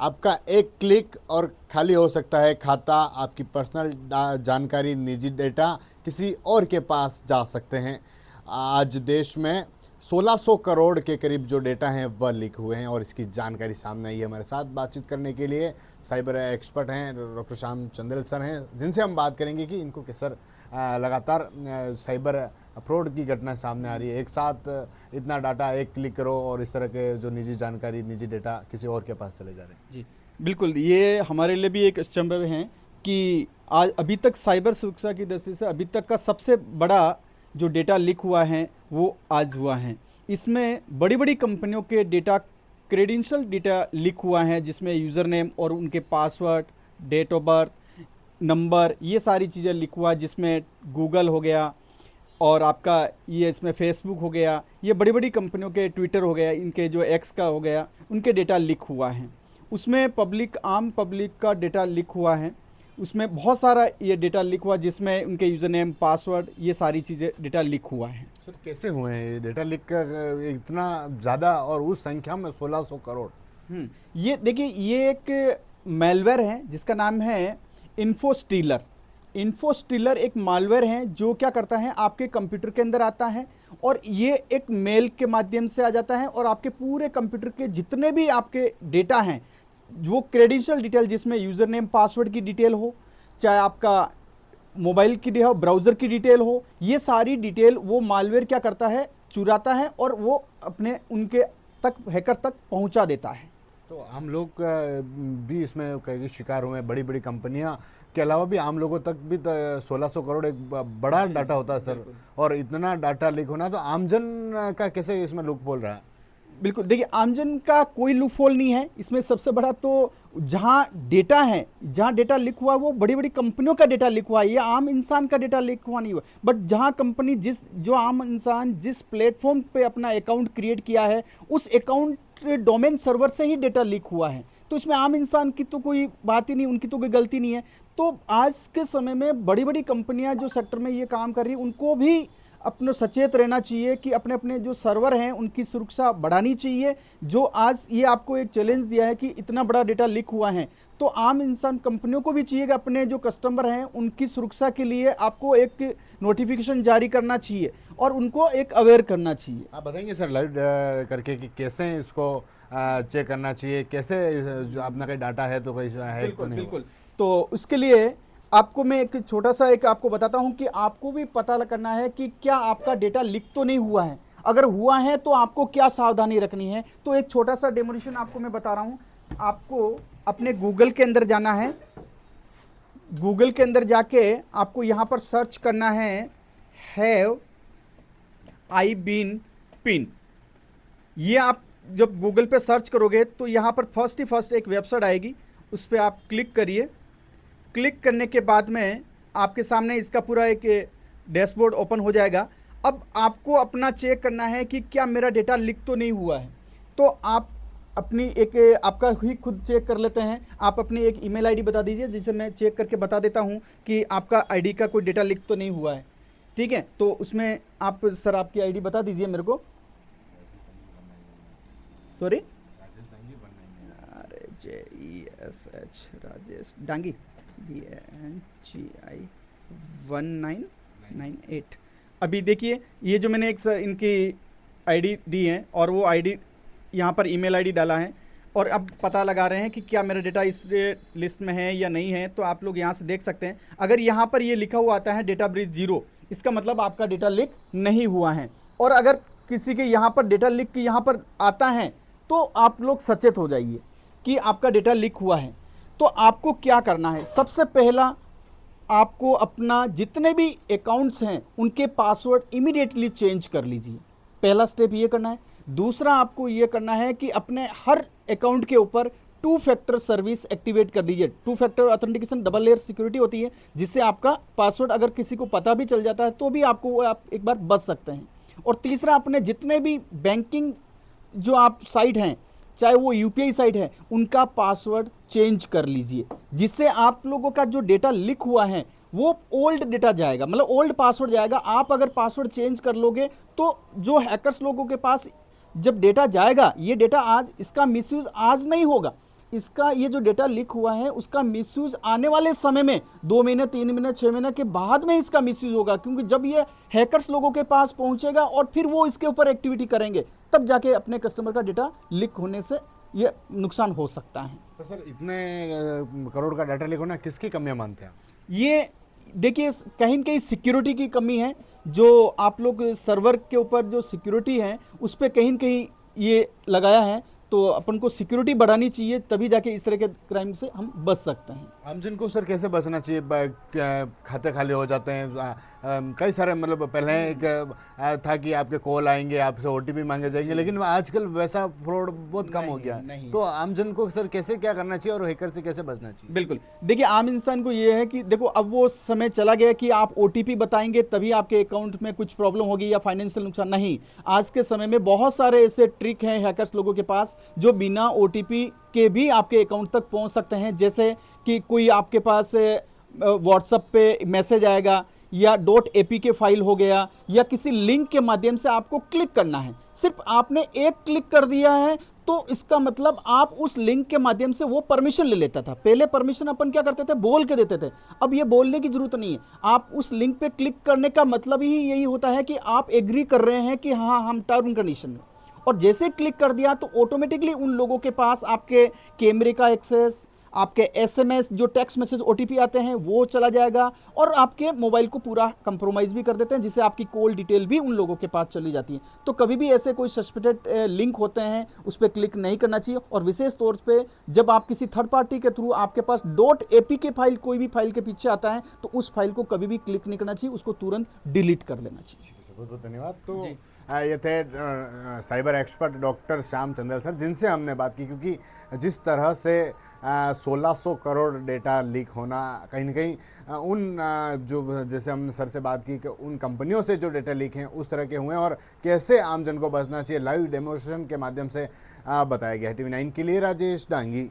आपका एक क्लिक और खाली हो सकता है खाता। आपकी पर्सनल जानकारी, निजी डेटा किसी और के पास जा सकते हैं। आज देश में 1600 करोड़ के करीब जो डेटा हैं वह लीक हुए हैं और इसकी जानकारी सामने आई है। हमारे साथ बातचीत करने के लिए साइबर एक्सपर्ट हैं डॉक्टर श्याम चंदेल सर हैं, जिनसे हम बात करेंगे कि इनको सर लगातार साइबर फ्रॉड की घटना सामने आ रही है। एक साथ इतना डाटा एक क्लिक करो और इस तरह के जो निजी जानकारी, निजी डेटा किसी और के पास चले जा रहे हैं। जी बिल्कुल, ये हमारे लिए भी एक अचंभव है कि आज अभी तक साइबर सुरक्षा की दृष्टि से अभी तक का सबसे बड़ा जो डेटा लीक हुआ है वो आज हुआ है। इसमें बड़ी बड़ी कंपनियों के डेटा, क्रेडेंशियल डेटा लीक हुआ है, जिसमें यूज़र नेम और उनके password, date of birth, number, ये सारी चीज़ें लीक हुआ, जिसमें गूगल हो गया और आपका ये इसमें फेसबुक हो गया, ये बड़ी बड़ी कंपनियों के ट्विटर हो गया, इनके जो एक्स का हो गया, उनके डेटा लीक हुआ है। उसमें पब्लिक, आम पब्लिक का डेटा लीक हुआ है। उसमें बहुत सारा ये डेटा लीक हुआ, जिसमें उनके यूज़र नेम, पासवर्ड, ये सारी चीज़ें डेटा लीक हुआ है। सर कैसे हुए हैं ये डेटा लीक का इतना ज़्यादा और उस संख्या में 1600 करोड़? ये देखिए, ये एक मैलवेयर है जिसका नाम है इन्फोस्टीलर। इन्फोस्टीलर एक मालवेयर है जो क्या करता है, आपके कंप्यूटर के अंदर आता है और ये एक मेल के माध्यम से आ जाता है और आपके पूरे कंप्यूटर के जितने भी आपके डेटा हैं, वो क्रेडेंशियल डिटेल, जिसमें यूज़र नेम, पासवर्ड की डिटेल हो, चाहे आपका मोबाइल की हो, ब्राउज़र की डिटेल हो, ये सारी डिटेल वो मालवेयर क्या करता है, चुराता है और वो अपने उनके तक, हैकर तक पहुंचा देता है। तो आम लोग भी इसमें कई शिकार हुए हैं। बड़ी बड़ी कंपनियां के अलावा भी आम लोगों तक भी 1600 करोड़ एक बड़ा डाटा होता है सर, और इतना डाटा लीक होना, तो आमजन का कैसे इसमें लूप होल रहा है? बिल्कुल, देखिए आमजन का कोई लूपहोल नहीं है इसमें। सबसे बड़ा तो जहाँ डेटा है, जहाँ डेटा लीक हुआ वो बड़ी बड़ी कंपनियों का डेटा लीक हुआ है, ये आम इंसान का डेटा लीक हुआ नहीं हुआ। बट जहाँ कंपनी, जो आम इंसान जिस प्लेटफॉर्म पे अपना अकाउंट क्रिएट किया है, उस अकाउंट डोमेन सर्वर से ही डेटा लीक हुआ है। तो इसमें आम इंसान की तो कोई बात ही नहीं, उनकी तो कोई गलती नहीं है। तो आज के समय में बड़ी बड़ी कंपनियां जो सेक्टर में ये काम कर रही हैं, उनको भी अपने सचेत रहना चाहिए कि अपने अपने जो सर्वर हैं उनकी सुरक्षा बढ़ानी चाहिए। जो आज ये आपको एक चैलेंज दिया है कि इतना बड़ा डेटा लीक हुआ है, तो आम इंसान, कंपनियों को भी चाहिए कि अपने जो कस्टमर हैं उनकी सुरक्षा के लिए आपको एक नोटिफिकेशन जारी करना चाहिए और उनको एक अवेयर करना चाहिए। आप बताएंगे सर लाइव करके कि कैसे इसको चेक करना चाहिए, कैसे जो अपना कहीं डाटा है तो कहीं है तो नहीं? बिल्कुल, तो उसके लिए आपको मैं एक छोटा सा एक आपको बताता हूं कि आपको भी पता करना है कि क्या आपका डेटा लीक तो नहीं हुआ है। अगर हुआ है तो आपको क्या सावधानी रखनी है। तो एक छोटा सा डेमोन्स्ट्रेशन आपको मैं बता रहा हूं। आपको अपने गूगल के अंदर जाना है। गूगल के अंदर जाके आपको यहां पर सर्च करना है, हैव आई बीन पिन। ये आप जब गूगल पे सर्च करोगे तो यहां पर फर्स्ट एक वेबसाइट आएगी, उस पर आप क्लिक करिए। क्लिक करने के बाद में आपके सामने इसका पूरा एक डैशबोर्ड ओपन हो जाएगा। अब आपको अपना चेक करना है कि क्या मेरा डेटा लीक तो नहीं हुआ है। तो आप अपनी एक, आपका ही खुद चेक कर लेते हैं। आप अपनी एक ईमेल आईडी बता दीजिए, जिसे मैं चेक करके बता देता हूं कि आपका आईडी का कोई डेटा लीक तो नहीं हुआ है। ठीक है, तो उसमें आप सर आपकी आईडी बता दीजिए मेरे को। Sorry, JESH Rajesh Dangi, DNGI 1998। अभी देखिए, ये जो मैंने एक सर इनकी आईडी दी है और वो आईडी यहाँ पर ईमेल आईडी डाला है और अब पता लगा रहे हैं कि क्या मेरा डेटा इस लिस्ट में है या नहीं है। तो आप लोग यहाँ से देख सकते हैं, अगर यहाँ पर ये लिखा हुआ आता है डेटा ब्रीच 0, इसका मतलब आपका डेटा लीक नहीं हुआ है। और अगर किसी के यहाँ पर डेटा लीक यहाँ पर आता है तो आप लोग सचेत हो जाइए कि आपका डेटा लीक हुआ है। तो आपको क्या करना है, सबसे पहला आपको अपना जितने भी अकाउंट्स हैं उनके पासवर्ड इमीडिएटली चेंज कर लीजिए। पहला स्टेप ये करना है। दूसरा आपको ये करना है कि अपने हर अकाउंट के ऊपर 2 फैक्टर सर्विस एक्टिवेट कर दीजिए। 2 factor authentication double layer security होती है, जिससे आपका पासवर्ड अगर किसी को पता भी चल जाता है तो भी आपको आप एक बार बच सकते हैं। और तीसरा, अपने जितने भी बैंकिंग जो आप साइट हैं, चाहे वो यूपीआई साइट है, उनका पासवर्ड चेंज कर लीजिए, जिससे आप लोगों का जो डेटा लीक हुआ है वो ओल्ड डेटा जाएगा, मतलब ओल्ड पासवर्ड जाएगा। आप अगर पासवर्ड चेंज कर लोगे तो जो हैकर्स लोगों के पास जब डेटा जाएगा, ये डेटा आज, इसका मिसयूज आज नहीं होगा, इसका ये जो डेटा लीक हुआ है उसका मिसयूज आने वाले समय में 2 महीने 3 महीने 6 महीने के बाद में इसका मिसयूज होगा, क्योंकि जब ये हैकर्स लोगों के पास पहुंचेगा और फिर वो इसके ऊपर एक्टिविटी करेंगे, तब जाके अपने कस्टमर का डेटा लीक होने से ये नुकसान हो सकता है। तो सर इतने करोड़ का डाटा लीक होना किसकी कमियां मानते हैं आप? ये देखिए कहीं न कहीं सिक्योरिटी की कमी है, जो आप लोग सर्वर के ऊपर जो सिक्योरिटी है उस पे कहीं न कहीं ये लगाया है, तो अपन को सिक्योरिटी बढ़ानी चाहिए, तभी जाके इस तरह के क्राइम से हम बच सकते हैं। आमजन को सर कैसे बचना चाहिए? खाते खाली हो जाते हैं, कई सारे मतलब पहले एक था कि आपके कॉल आएंगे, आपसे ओटीपी मांगे जाएंगे, लेकिन आजकल वैसा फ्रॉड बहुत कम हो गया है। तो आमजन को सर कैसे क्या करना चाहिए और हैकर से कैसे बचना चाहिए? बिल्कुल, देखिए आम इंसान को ये है कि देखो अब वो समय चला गया कि आप ओटीपी बताएंगे तभी आपके अकाउंट में कुछ प्रॉब्लम होगी या फाइनेंशियल नुकसान। नहीं, आज के समय में बहुत सारे ऐसे ट्रिक हैं हैकर्स लोगों के पास जो बिना ओटीपी के भी आपके अकाउंट तक पहुंच सकते हैं। जैसे कि कोई आपके पास व्हाट्सएप पे मैसेज आएगा या .apk फाइल हो गया या किसी लिंक के माध्यम से आपको क्लिक करना है, सिर्फ आपने एक क्लिक कर दिया है तो इसका मतलब आप उस लिंक के माध्यम से वो परमिशन ले लेता था। पहले परमिशन अपन क्या करते थे, बोल के देते थे, अब ये बोलने की जरूरत नहीं है। आप उस लिंक पे क्लिक करने का मतलब ही यही होता है कि आप एग्री कर रहे हैं कि हाँ हम टर्म एंड कंडीशन में, और जैसे क्लिक कर दिया तो ऑटोमेटिकली उन लोगों के पास आपके कैमरे का एक्सेस, आपके एसएमएस जो टेक्स्ट मैसेज ओटीपी आते हैं वो चला जाएगा, और आपके मोबाइल को पूरा कंप्रोमाइज भी कर देते हैं, जिससे आपकी कॉल डिटेल भी उन लोगों के पास चली जाती है। तो कभी भी ऐसे कोई सस्पेक्टेड लिंक होते हैं उस पर क्लिक नहीं करना चाहिए, और विशेष तौर पे जब आप किसी थर्ड पार्टी के थ्रू आपके पास .apk फाइल कोई भी फाइल के पीछे आता है तो उस फाइल को कभी भी क्लिक नहीं करना चाहिए, उसको तुरंत डिलीट कर देना चाहिए। बहुत बहुत धन्यवाद। तो ये थे cyber expert doctor Shyam Chandel sir, जिनसे हमने बात की, क्योंकि जिस तरह से 1600 करोड़ डेटा लीक होना कहीं ना कहीं उन जो जैसे हमने सर से बात की कि उन कंपनियों से जो डेटा लीक हैं उस तरह के हुए हैं और कैसे आम जन को बचना चाहिए, लाइव डेमोन्स्ट्रेशन के माध्यम से बताया गया है। TV9 के लिए राजेश डांगी।